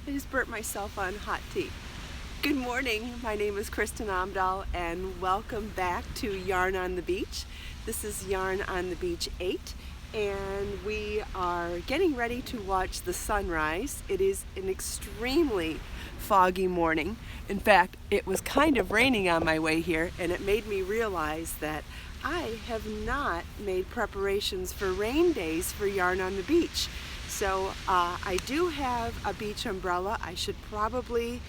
I just burnt myself on hot tea. Good morning, my name is Kristin Omdahl and welcome back to Yarn on the Beach. This is Yarn on the Beach 8 and we are getting ready to watch the sunrise. It is an extremely foggy morning. In fact, it was kind of raining on my way here and it made me realize that I have not made preparations for rain days for Yarn on the Beach. So I do have a beach umbrella. I should probably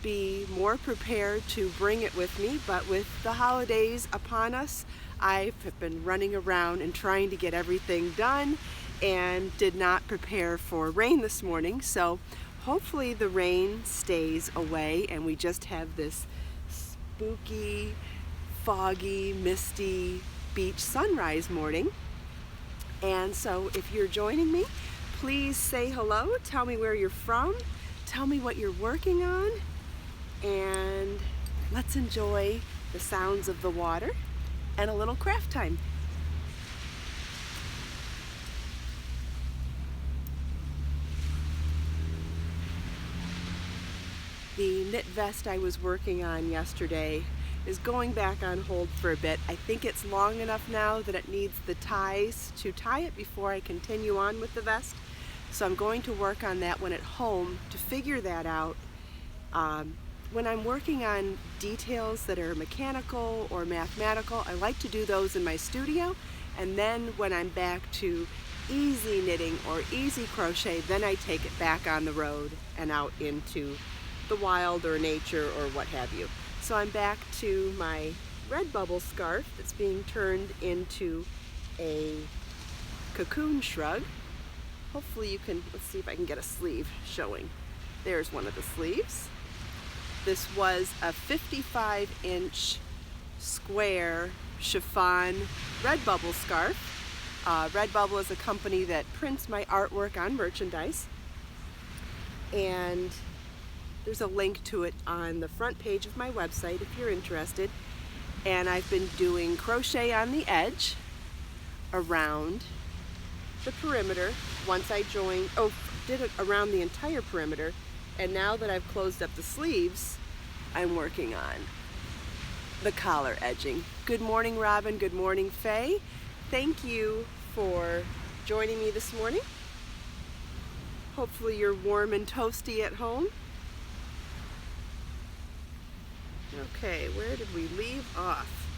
be more prepared to bring it with me, but with the holidays upon us, I've been running around and trying to get everything done and did not prepare for rain this morning. So hopefully the rain stays away and we just have this spooky, foggy, misty beach sunrise morning. And so if you're joining me, please say hello, tell me where you're from, tell me what you're working on, and let's enjoy the sounds of the water and a little craft time. The knit vest I was working on yesterday is going back on hold for a bit. I think it's long enough now that it needs the ties to tie it before I continue on with the vest. So I'm going to work on that when at home to figure that out. When I'm working on details that are mechanical or mathematical, I like to do those in my studio, and then when I'm back to easy knitting or easy crochet, then I take it back on the road and out into the wild or nature or what have you. So I'm back to my red bubble scarf that's being turned into a cocoon shrug. Hopefully you can, let's see if I can get a sleeve showing. There's one of the sleeves. This was a 55-inch square chiffon Redbubble scarf. Redbubble is a company that prints my artwork on merchandise. And there's a link to it on the front page of my website if you're interested. And I've been doing crochet on the edge around the perimeter. Once I did it around the entire perimeter, and now that I've closed up the sleeves, I'm working on the collar edging. Good morning, Robin. Good morning, Faye. Thank you for joining me this morning. Hopefully you're warm and toasty at home. Okay, where did we leave off?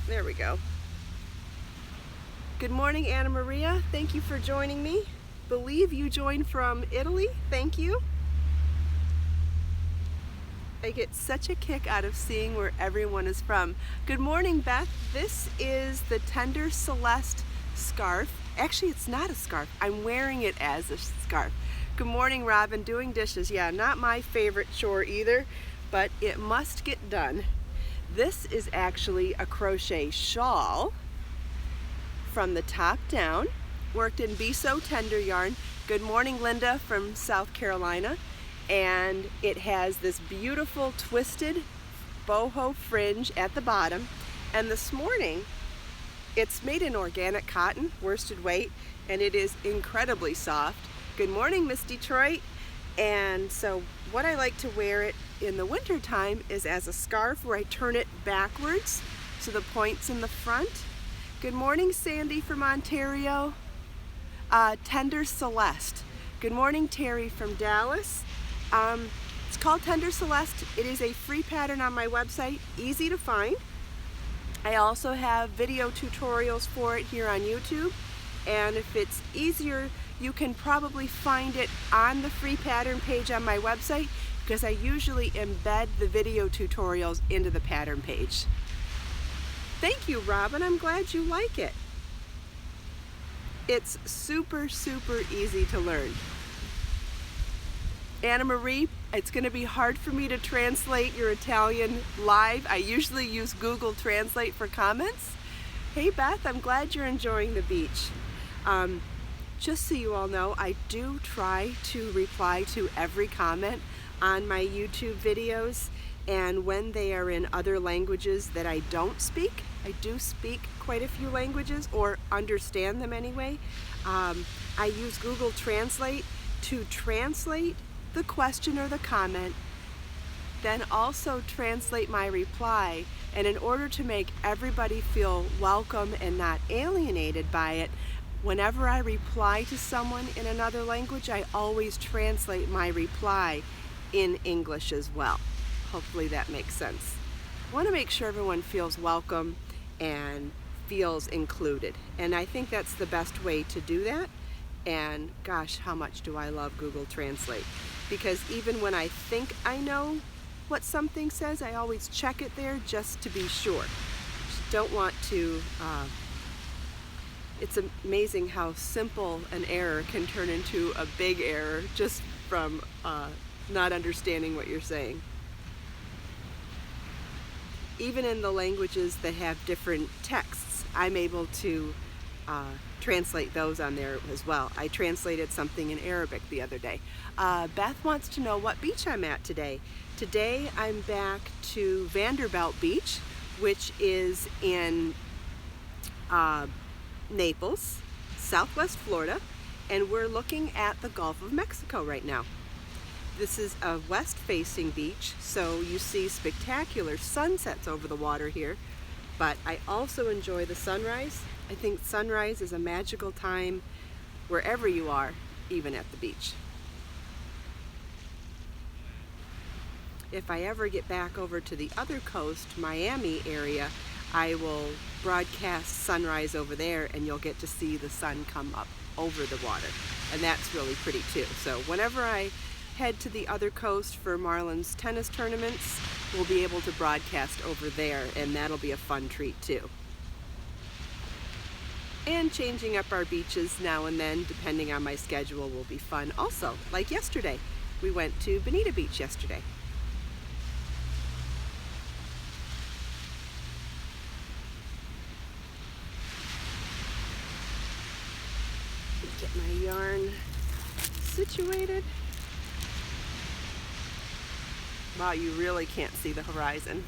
There we go. Good morning, Anna Maria. Thank you for joining me. Believe you joined from Italy. Thank you. I get such a kick out of seeing where everyone is from. Good morning, Beth. This is the Tender Celeste scarf. Actually, it's not a scarf. I'm wearing it as a scarf. Good morning, Robin. Doing dishes. Yeah, not my favorite chore either, but it must get done. This is actually a crochet shawl from the top down, worked in Biso tender yarn. Good morning, Linda from South Carolina. And it has this beautiful twisted boho fringe at the bottom. And this morning, it's made in organic cotton, worsted weight, and it is incredibly soft. Good morning, Miss Detroit. And so what I like to wear it in the winter time is as a scarf where I turn it backwards so the point's in the front. Good morning, Sandy from Ontario. Tender Celeste. Good morning, Terry from Dallas. It's called Tender Celeste. It is a free pattern on my website, easy to find. I also have video tutorials for it here on YouTube. And if it's easier, you can probably find it on the free pattern page on my website because I usually embed the video tutorials into the pattern page. Thank you, Robin. I'm glad you like it. It's super, super easy to learn. Anna Marie, it's going to be hard for me to translate your Italian live. I usually use Google Translate for comments. Hey, Beth, I'm glad you're enjoying the beach. Just so you all know, I do try to reply to every comment on my YouTube videos, And when they are in other languages that I don't speak, I do speak quite a few languages or understand them anyway, I use Google Translate to translate the question or the comment, then also translate my reply. And in order to make everybody feel welcome and not alienated by it, whenever I reply to someone in another language, I always translate my reply in English as well. Hopefully that makes sense. I want to make sure everyone feels welcome and feels included. And I think that's the best way to do that. And gosh, how much do I love Google Translate. Because even when I think I know what something says, I always check it there just to be sure. Just don't want to, it's amazing how simple an error can turn into a big error just from not understanding what you're saying. Even in the languages that have different texts, I'm able to translate those on there as well. I translated something in Arabic the other day. Beth wants to know what beach I'm at today. Today I'm back to Vanderbilt Beach, which is in Naples, Southwest Florida, and we're looking at the Gulf of Mexico right now. This is a west-facing beach, so you see spectacular sunsets over the water here, but I also enjoy the sunrise. I think sunrise is a magical time wherever you are, even at the beach. If I ever get back over to the other coast, Miami area, I will broadcast sunrise over there and you'll get to see the sun come up over the water. And that's really pretty too. So whenever I head to the other coast for Marlon's tennis tournaments, we'll be able to broadcast over there, and that'll be a fun treat too. And changing up our beaches now and then, depending on my schedule, will be fun also. Like yesterday, we went to Bonita Beach yesterday. Get my yarn situated. Wow, you really can't see the horizon.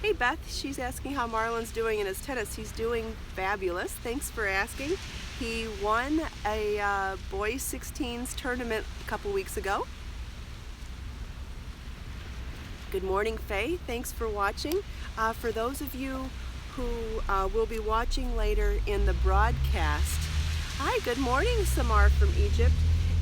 Hey Beth, she's asking how Marlon's doing in his tennis. He's doing fabulous. Thanks for asking. He won a boys 16s tournament a couple weeks ago. Good morning, Faye. Thanks for watching. For those of you who will be watching later in the broadcast, hi, good morning, Samar from Egypt.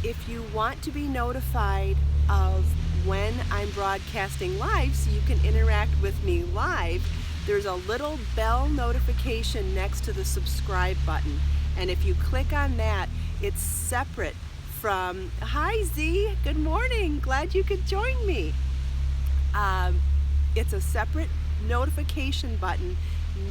If you want to be notified of when I'm broadcasting live so you can interact with me live, there's a little bell notification next to the subscribe button. And if you click on that, it's separate from, hi Z, good morning, glad you could join me. It's a separate notification button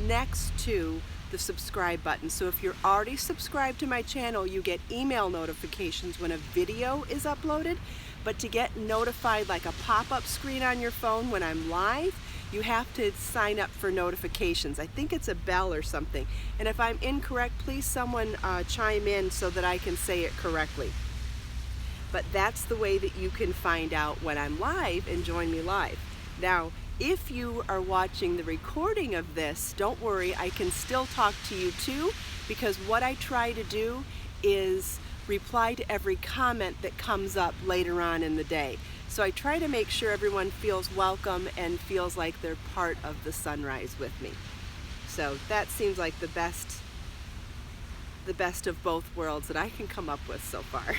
next to the subscribe button. So if you're already subscribed to my channel, you get email notifications when a video is uploaded. But to get notified, like a pop-up screen on your phone when I'm live, you have to sign up for notifications. I think it's a bell or something. And if I'm incorrect, please someone chime in so that I can say it correctly. But that's the way that you can find out when I'm live and join me live. Now, if you are watching the recording of this, don't worry, I can still talk to you too, because what I try to do is reply to every comment that comes up later on in the day. So I try to make sure everyone feels welcome and feels like they're part of the sunrise with me. So that seems like the best of both worlds that I can come up with so far.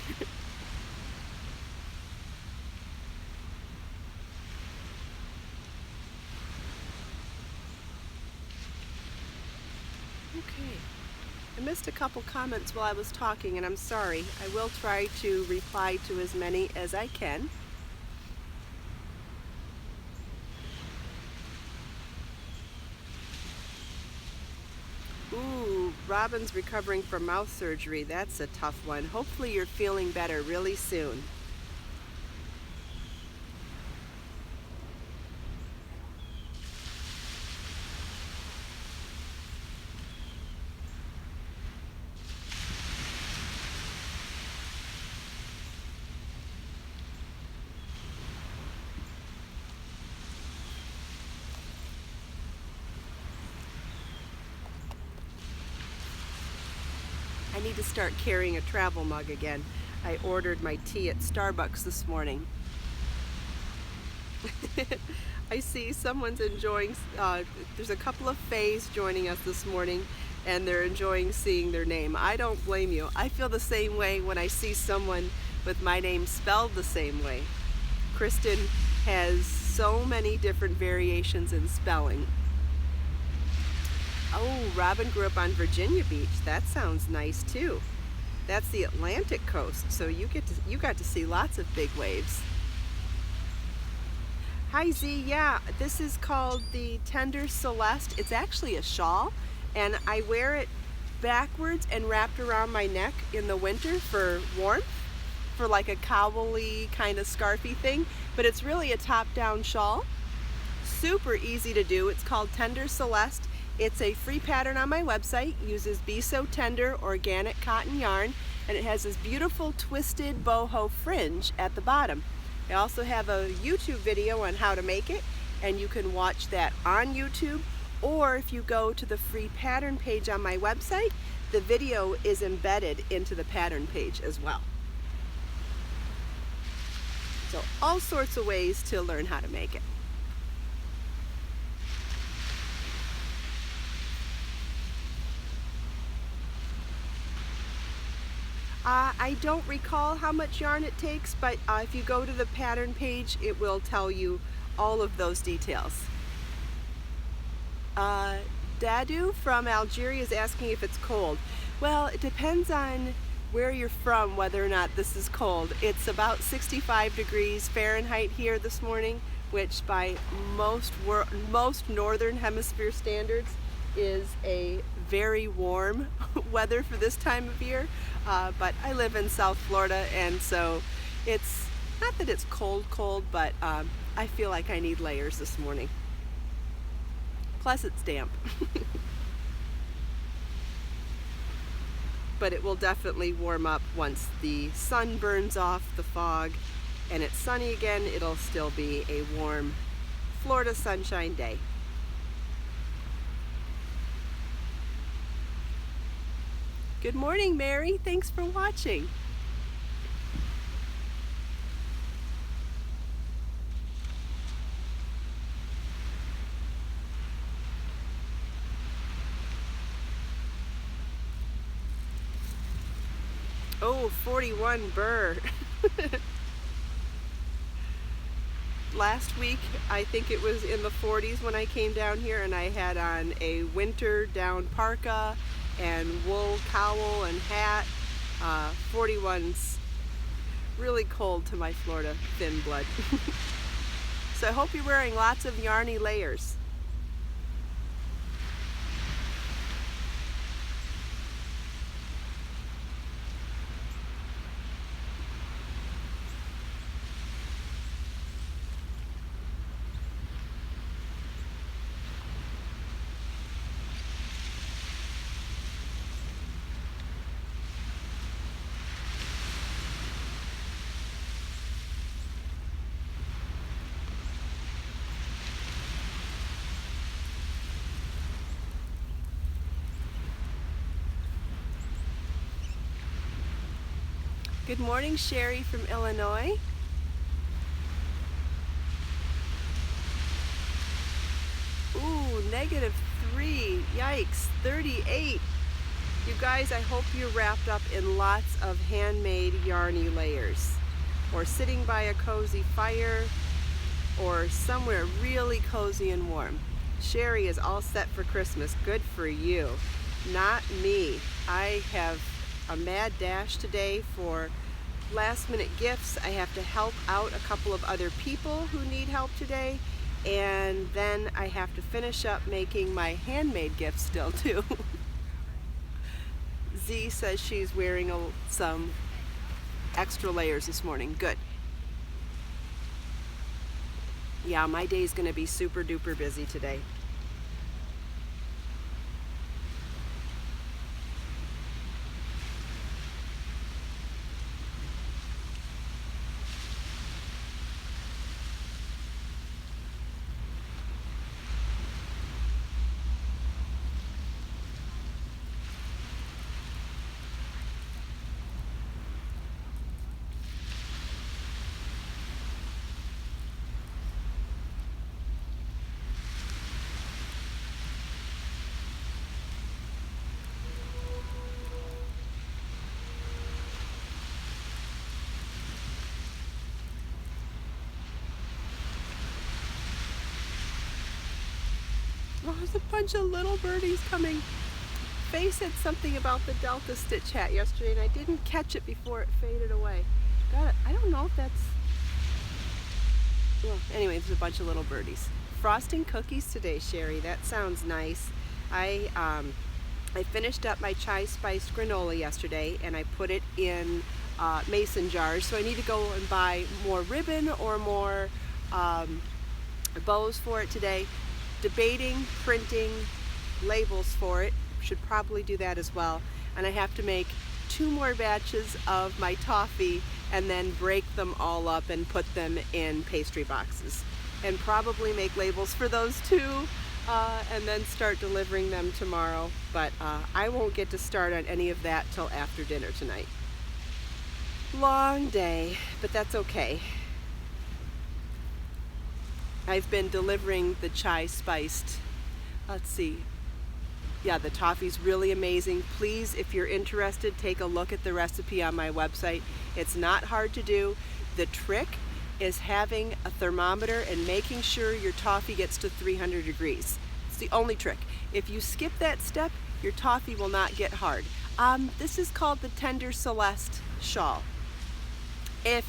Okay, I missed a couple comments while I was talking, and I'm sorry. I will try to reply to as many as I can. Ooh, Robin's recovering from mouth surgery. That's a tough one. Hopefully you're feeling better really soon. I need to start carrying a travel mug again. I ordered my tea at Starbucks this morning. I see someone's enjoying, there's a couple of Fays joining us this morning, and they're enjoying seeing their name. I don't blame you. I feel the same way when I see someone with my name spelled the same way. Kristin has so many different variations in spelling. Oh, Robin grew up on Virginia Beach. That sounds nice too. That's the Atlantic coast, so you got to see lots of big waves. Hi Z, yeah, this is called the Tender Celeste. It's actually a shawl, and I wear it backwards and wrapped around my neck in the winter for warmth, for like a cowl-y kind of scarfy thing, but it's really a top-down shawl. Super easy to do. It's called Tender Celeste. It's a free pattern on my website. It uses Be So Tender organic cotton yarn, and it has this beautiful twisted boho fringe at the bottom. I also have a YouTube video on how to make it, and you can watch that on YouTube, or if you go to the free pattern page on my website, the video is embedded into the pattern page as well. So all sorts of ways to learn how to make it. I don't recall how much yarn it takes, but if you go to the pattern page, it will tell you all of those details. Dadu from Algeria is asking if it's cold. Well, it depends on where you're from, whether or not this is cold. It's about 65 degrees Fahrenheit here this morning, which by most northern hemisphere standards is a very warm weather for this time of year, but I live in South Florida, and so it's not that it's cold, but I feel like I need layers this morning. Plus it's damp. But it will definitely warm up once the sun burns off the fog and it's sunny again. It'll still be a warm Florida sunshine day. Good morning, Mary. Thanks for watching. Oh, 41 burr. Last week, I think it was in the 40s when I came down here, and I had on a winter down parka and wool cowl and hat. 41's really cold to my Florida thin blood. So I hope you're wearing lots of yarny layers. Good morning, Sherry from Illinois. Ooh, -3, yikes, 38. You guys, I hope you're wrapped up in lots of handmade yarny layers, or sitting by a cozy fire, or somewhere really cozy and warm. Sherry is all set for Christmas. Good for you. Not me. I have a mad dash today for last minute gifts. I have to help out a couple of other people who need help today, and then I have to finish up making my handmade gifts still too. Z says she's wearing some extra layers this morning. Good. Yeah, my day's gonna be super duper busy today. Oh, there's a bunch of little birdies coming. Faye said something about the Delta Stitch hat yesterday, and I didn't catch it before it faded away. I don't know if that's... Well, anyway, there's a bunch of little birdies. Frosting cookies today, Sherry. That sounds nice. I finished up my chai spiced granola yesterday, and I put it in mason jars. So I need to go and buy more ribbon or more bows for it today. Debating printing labels for it. Should probably do that as well. And I have to make 2 more batches of my toffee and then break them all up and put them in pastry boxes. And probably make labels for those too, and then start delivering them tomorrow. But I won't get to start on any of that till after dinner tonight. Long day, but that's okay. I've been delivering the chai spiced, let's see, yeah, the toffee's really amazing. Please, if you're interested, take a look at the recipe on my website. It's not hard to do. The trick is having a thermometer and making sure your toffee gets to 300 degrees. It's the only trick. If you skip that step, your toffee will not get hard. This is called the Tender Celeste Shawl. If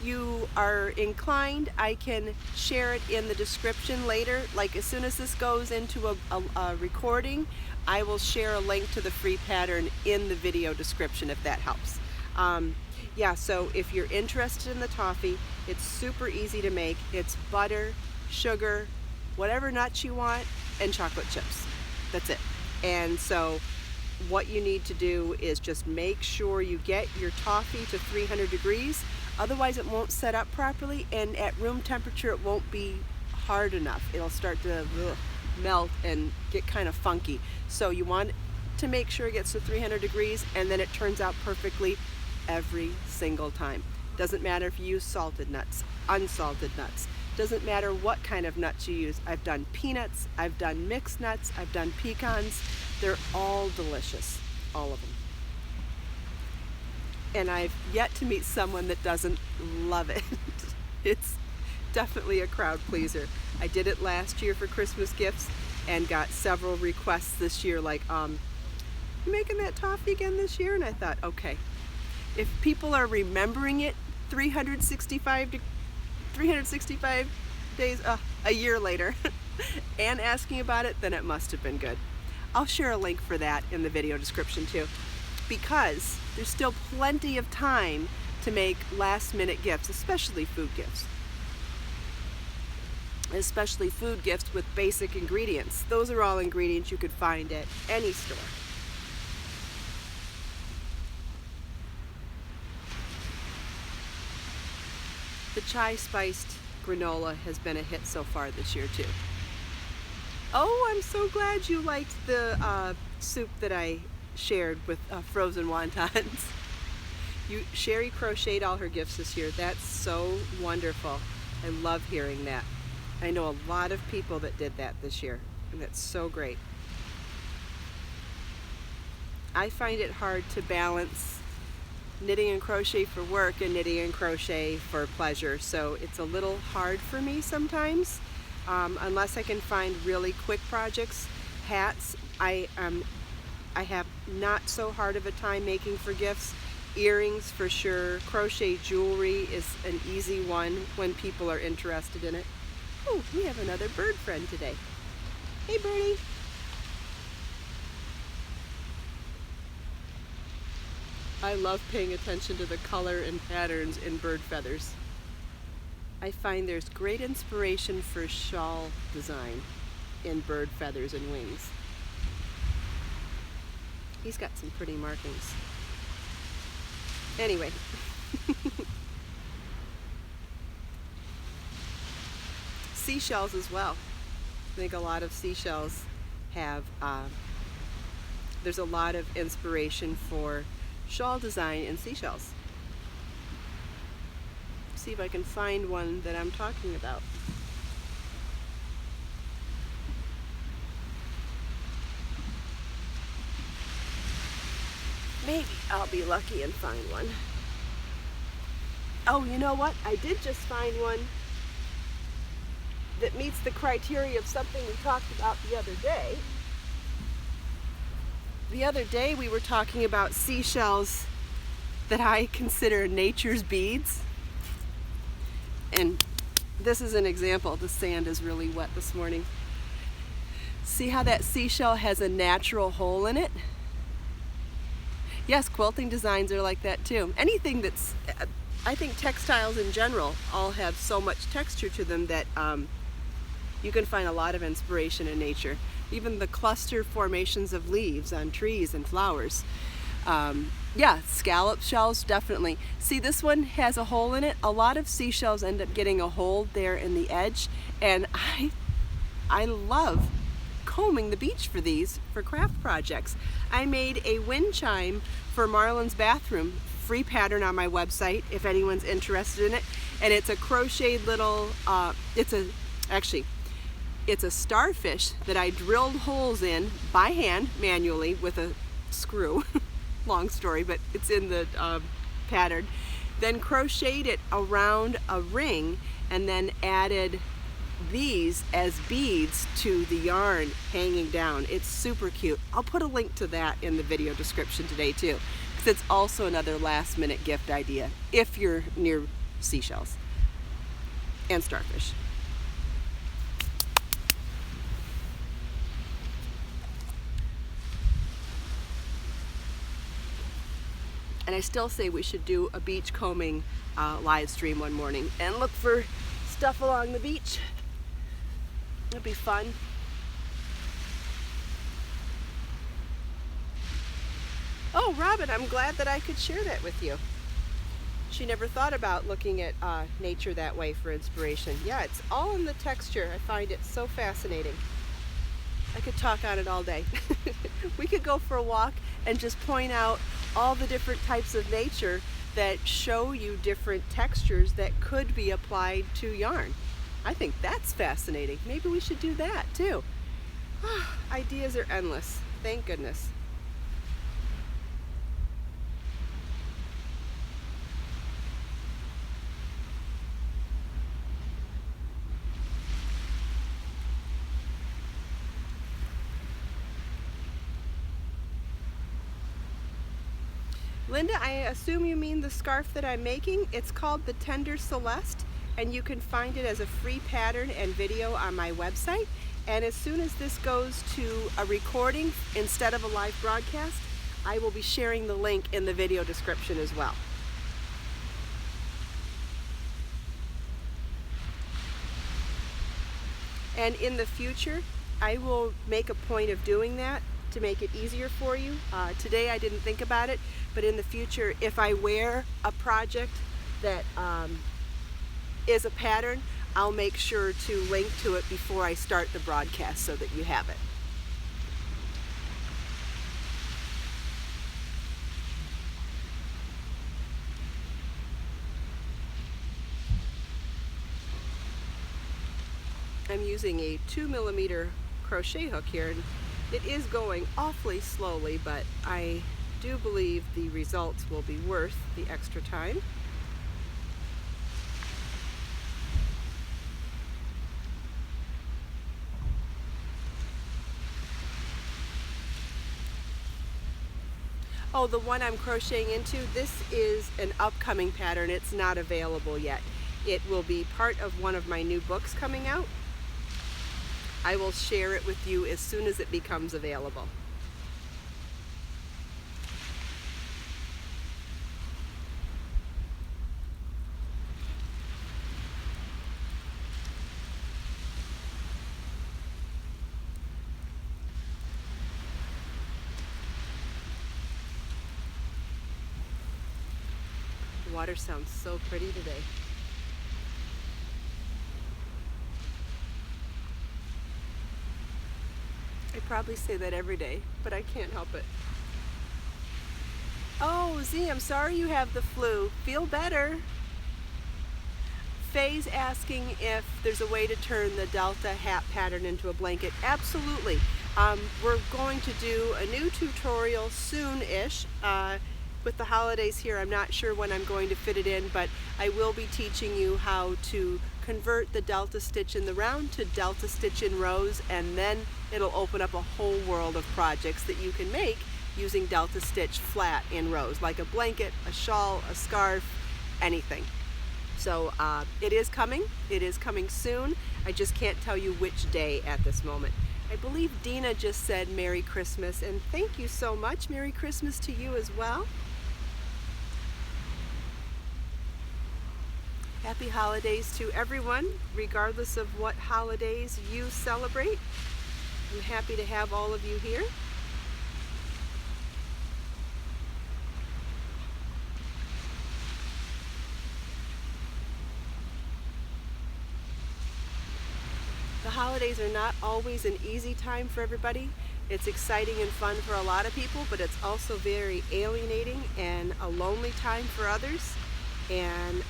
you are inclined, I can share it in the description later. Like as soon as this goes into a recording, I will share a link to the free pattern in the video description if that helps. Yeah, so if you're interested in the toffee, it's super easy to make. It's butter, sugar, whatever nuts you want, and chocolate chips. That's it. And so what you need to do is just make sure you get your toffee to 300 degrees. Otherwise it won't set up properly, and at room temperature it won't be hard enough. It'll start to melt and get kind of funky. So you want to make sure it gets to 300 degrees, and then it turns out perfectly every single time. Doesn't matter if you use salted nuts, unsalted nuts. Doesn't matter what kind of nuts you use. I've done peanuts, I've done mixed nuts, I've done pecans. They're all delicious, all of them. And I've yet to meet someone that doesn't love it. It's definitely a crowd pleaser. I did it last year for Christmas gifts and got several requests this year like, you making that toffee again this year? And I thought, okay, if people are remembering it 365 days, a year later, and asking about it, then it must have been good. I'll share a link for that in the video description too, because there's still plenty of time to make last-minute gifts, especially food gifts. Especially food gifts with basic ingredients. Those are all ingredients you could find at any store. The chai spiced granola has been a hit so far this year too. Oh, I'm so glad you liked the soup that I shared with frozen wontons. Sherry crocheted all her gifts this year. That's so wonderful. I love hearing that. I know a lot of people that did that this year, and that's so great. I find it hard to balance knitting and crochet for work and knitting and crochet for pleasure, so it's a little hard for me sometimes. Unless I can find really quick projects. Hats, I have not so hard of a time making for gifts. Earrings for sure. Crochet jewelry is an easy one when people are interested in it. Oh, we have another bird friend today. Hey, birdie. I love paying attention to the color and patterns in bird feathers. I find there's great inspiration for shawl design in bird feathers and wings. He's got some pretty markings. Anyway. Seashells as well. I think a lot of seashells have, there's a lot of inspiration for shawl design in seashells. See if I can find one that I'm talking about. Maybe I'll be lucky and find one. Oh, you know what? I did just find one that meets the criteria of something we talked about the other day. The other day we were talking about seashells that I consider nature's beads. And this is an example. The sand is really wet this morning. See how that seashell has a natural hole in it? Yes, quilting designs are like that too. Anything that's, I think textiles in general all have so much texture to them that you can find a lot of inspiration in nature. Even the cluster formations of leaves on trees and flowers. Yeah, scallop shells, definitely. See, this one has a hole in it. A lot of seashells end up getting a hole there in the edge, and I love combing the beach for these for craft projects. I made a wind chime for Marlon's bathroom, free pattern on my website if anyone's interested in it, and it's a crocheted little, it's a starfish that I drilled holes in by hand manually with a screw. Long story, but it's in the pattern. Then crocheted it around a ring and then added these as beads to the yarn hanging down. It's super cute. I'll put a link to that in the video description today too, because it's also another last minute gift idea if you're near seashells and starfish. And I still say we should do a beach combing live stream one morning and look for stuff along the beach. It'd be fun. Oh, Robin, I'm glad that I could share that with you. She never thought about looking at nature that way for inspiration. Yeah, it's all in the texture. I find it so fascinating. I could talk on it all day. We could go for a walk and just point out all the different types of nature that show you different textures that could be applied to yarn. I think that's fascinating. Maybe we should do that too. Ideas are endless. Thank goodness. Linda, I assume you mean the scarf that I'm making. It's called the Tender Celeste, and you can find it as a free pattern and video on my website. And as soon as this goes to a recording instead of a live broadcast, I will be sharing the link in the video description as well. And in the future, I will make a point of doing that to make it easier for you. Today I didn't think about it, but in the future, if I wear a project that is a pattern, I'll make sure to link to it before I start the broadcast so that you have it. I'm using a 2mm crochet hook here, and it is going awfully slowly, but I do believe the results will be worth the extra time. Oh, the one I'm crocheting into, this is an upcoming pattern. It's not available yet. It will be part of one of my new books coming out. I will share it with you as soon as it becomes available. The water sounds so pretty today. I probably say that every day, but I can't help it. Oh, Z, I'm sorry you have the flu. Feel better. Faye's asking if there's a way to turn the Delta hat pattern into a blanket. Absolutely. We're going to do a new tutorial soon-ish. With the holidays here, I'm not sure when I'm going to fit it in, but I will be teaching you how to convert the delta stitch in the round to delta stitch in rows, and then it'll open up a whole world of projects that you can make using delta stitch flat in rows, like a blanket, a shawl, a scarf, anything. So it is coming soon. I just can't tell you which day at this moment. I believe Dina just said Merry Christmas, and thank you so much. Merry Christmas to you as well. Happy holidays to everyone, regardless of what holidays you celebrate. I'm happy to have all of you here. The holidays are not always an easy time for everybody. It's exciting and fun for a lot of people, but it's also very alienating and a lonely time for others. And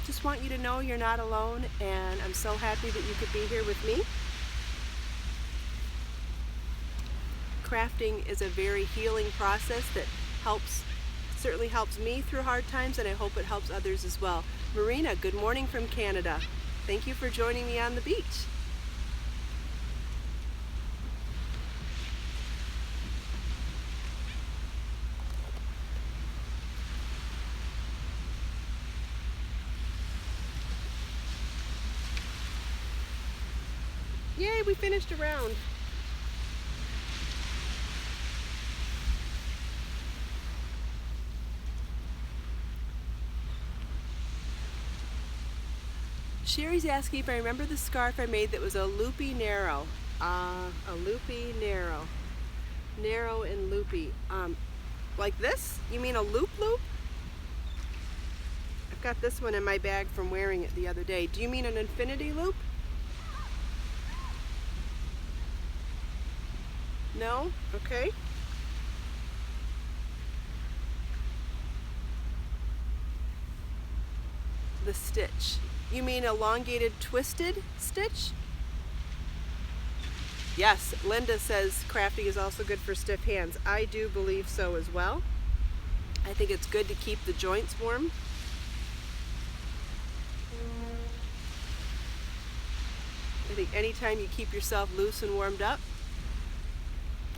just want you to know you're not alone, and I'm so happy that you could be here with me. Crafting is a very healing process that certainly helps me through hard times, and I hope it helps others as well. Marina, good morning from Canada. Thank you for joining me on the beach. Yay, we finished a round. Sherry's asking if I remember the scarf I made that was a loopy narrow. A loopy narrow. Narrow and loopy. Like this? You mean a loop loop? I've got this one in my bag from wearing it the other day. Do you mean an infinity loop? No? Okay. The stitch. You mean elongated twisted stitch? Yes, Linda says crafting is also good for stiff hands. I do believe so as well. I think it's good to keep the joints warm. I think anytime you keep yourself loose and warmed up.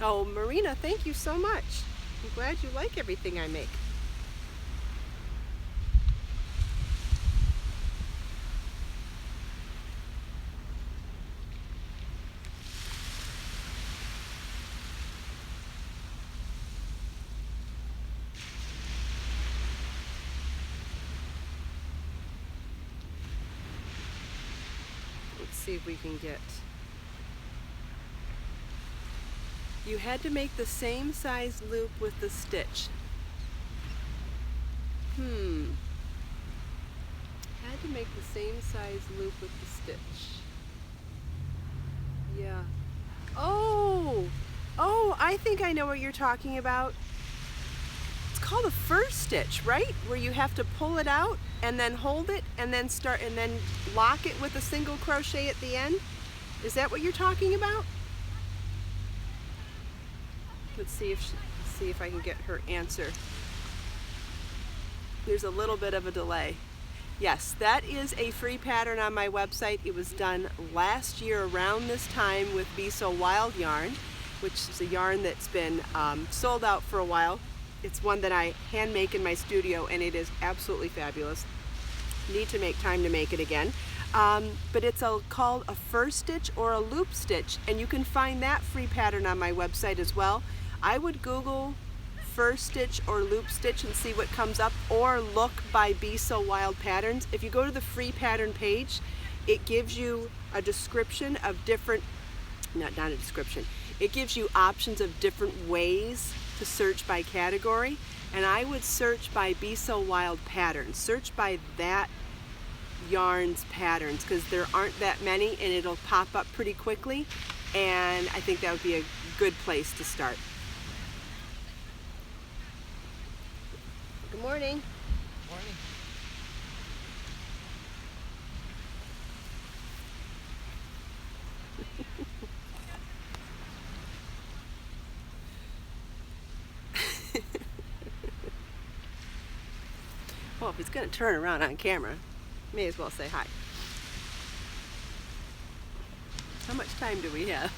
Oh, Marina, thank you so much. I'm glad you like everything I make. Let's see if we can get... You had to make the same size loop with the stitch. Had to make the same size loop with the stitch. Yeah. Oh, I think I know what you're talking about. It's called a first stitch, right? Where you have to pull it out and then hold it and then lock it with a single crochet at the end. Is that what you're talking about? Let's see if I can get her answer. There's a little bit of a delay. Yes, that is a free pattern on my website. It was done last year around this time with Be So Wild yarn, which is a yarn that's been sold out for a while. It's one that I hand make in my studio, and it is absolutely fabulous. Need to make time to make it again. But it's called a first stitch or a loop stitch, and you can find that free pattern on my website as well. I would Google first stitch or loop stitch and see what comes up, or look by Be So Wild patterns. If you go to the free pattern page, it gives you a description of different, not a description, it gives you options of different ways to search by category, and I would search by Be So Wild patterns. Search by that yarn's patterns, because there aren't that many and it'll pop up pretty quickly, and I think that would be a good place to start. Good morning. Morning. Well, if he's going to turn around on camera, may as well say hi. How much time do we have?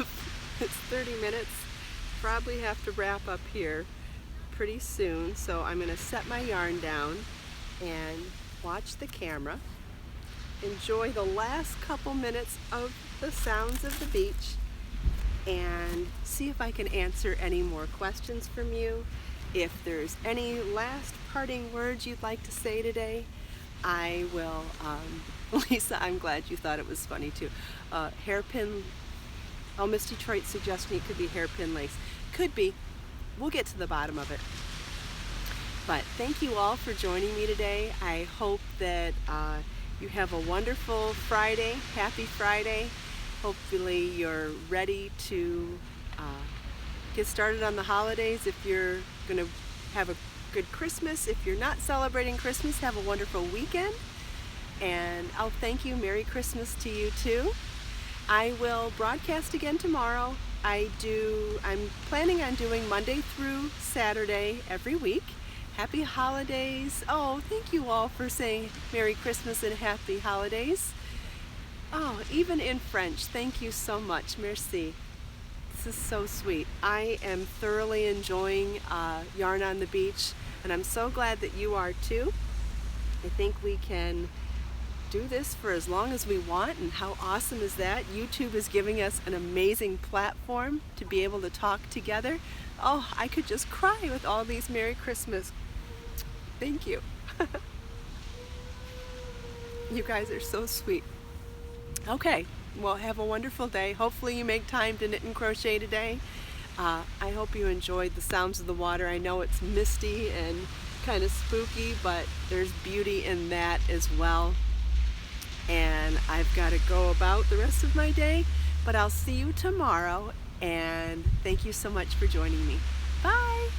It's 30 minutes. Probably have to wrap up here pretty soon, so I'm going to set my yarn down and watch the camera, enjoy the last couple minutes of the sounds of the beach, and see if I can answer any more questions from you. If there's any last parting words you'd like to say today, I will. Lisa, I'm glad you thought it was funny too. Hairpin, Miss Detroit suggesting it could be hairpin lace. Could be. We'll get to the bottom of it. But thank you all for joining me today. I hope that you have a wonderful Friday. Happy Friday. Hopefully you're ready to get started on the holidays. If you're going to have a good Christmas. If you're not celebrating Christmas, have a wonderful weekend. And I'll thank you. Merry Christmas to you too. I will broadcast again tomorrow. I'm planning on doing Monday through Saturday every week. Happy holidays. Oh, thank you all for saying Merry Christmas and Happy Holidays. Oh, even in French, thank you so much. Merci. This is so sweet. I am thoroughly enjoying Yarn on the Beach, and I'm so glad that you are too. I think we can do this for as long as we want, and how awesome is that? YouTube is giving us an amazing platform to be able to talk together. Oh, I could just cry with all these Merry Christmas. Thank you. You guys are so sweet. Okay, well, have a wonderful day. Hopefully you make time to knit and crochet today. I hope you enjoyed the sounds of the water. I know it's misty and kind of spooky, but there's beauty in that as well. And I've got to go about the rest of my day, but I'll see you tomorrow, and thank you so much for joining me. Bye!